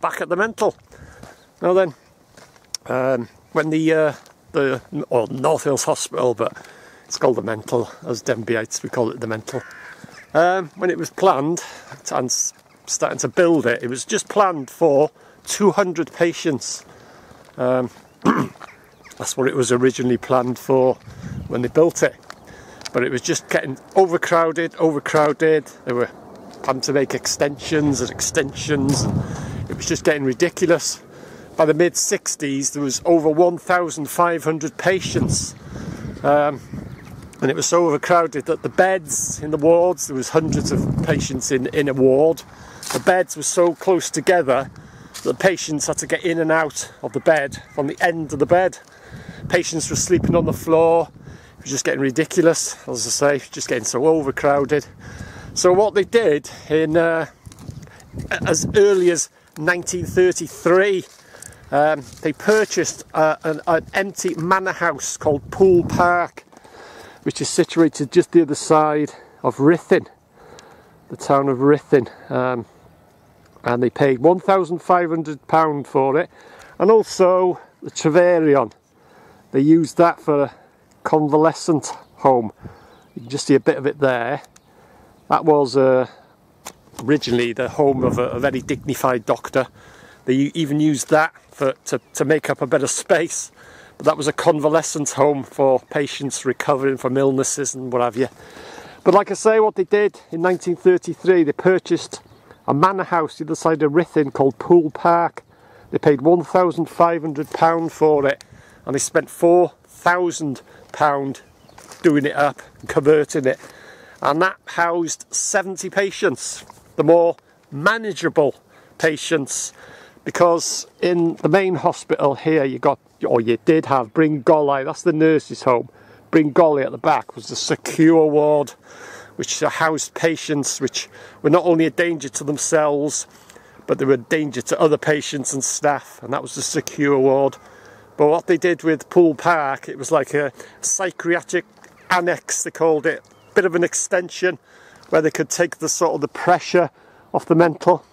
back at the mental. Now then, when the North Wales Hospital, but it's called the mental, as Denbighites we call it the mental. When it was planned and starting to build it, it was just planned for 200 patients. That's what it was originally planned for when they built it. But it was just getting overcrowded. They were planning to make extensions. And it was just getting ridiculous. By the mid-60s, there was over 1,500 patients. And it was so overcrowded that the beds in the wards, there was hundreds of patients in a ward. The beds were so close together that the patients had to get in and out of the bed from the end of the bed. Patients were sleeping on the floor. It was just getting ridiculous, as I say, just getting so overcrowded. So what they did in as early as 1933, they purchased an empty manor house called Poole Park, which is situated just the other side of Ruthin, the town of Ruthin, and they paid £1,500 for it, and also the Treverion. They used that for a convalescent home. You can just see a bit of it there. That was originally the home of a very dignified doctor. They even used that to make up a better space. But that was a convalescent home for patients recovering from illnesses and what have you. But like I say, what they did in 1933, they purchased a manor house the other side of Ruthin called Poole Park. They paid £1,500 for it, and they spent £4,000 doing it up and converting it. And that housed 70 patients, the more manageable patients, because in the main hospital here you did have Bryn-Golai, that's the nurses' home. Bryn-Golai at the back was the secure ward, which housed patients which were not only a danger to themselves, but they were a danger to other patients and staff, and that was the secure ward. But what they did with Poole Park, it was like a psychiatric annex, they called it, a bit of an extension where they could take the sort of the pressure off the mental.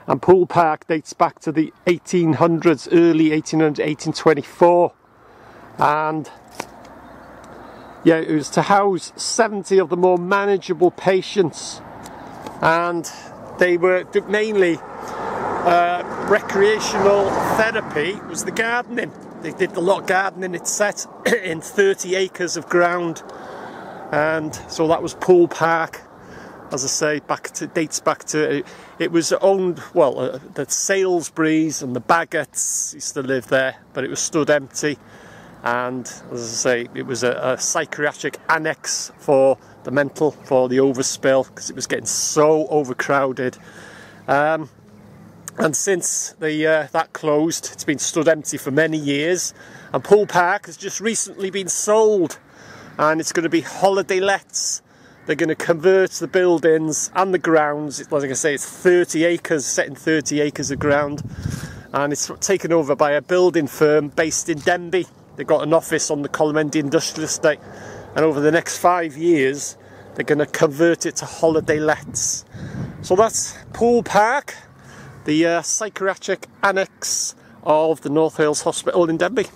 And Poole Park dates back to the 1800s, early 1800s, 1824. And yeah, it was to house 70 of the more manageable patients. And they were mainly recreational therapy was the gardening. They did a lot of gardening. It's set in 30 acres of ground. And so that was Poole Park. As I say, dates back to, it was owned, well, the Salisburys and the Baggots used to live there, but it was stood empty. And as I say, it was a psychiatric annex for the mental, for the overspill, because it was getting so overcrowded. And since that closed, it's been stood empty for many years. And Poole Park has just recently been sold, and it's going to be holiday lets. They're going to convert the buildings and the grounds. Like I say, it's 30 acres, set in 30 acres of ground. And it's taken over by a building firm based in Denbigh. They've got an office on the Colmendy Industrial Estate. And over the next 5 years, they're going to convert it to holiday lets. So that's Poole Park, the psychiatric annex of the North Wales Hospital in Denbigh.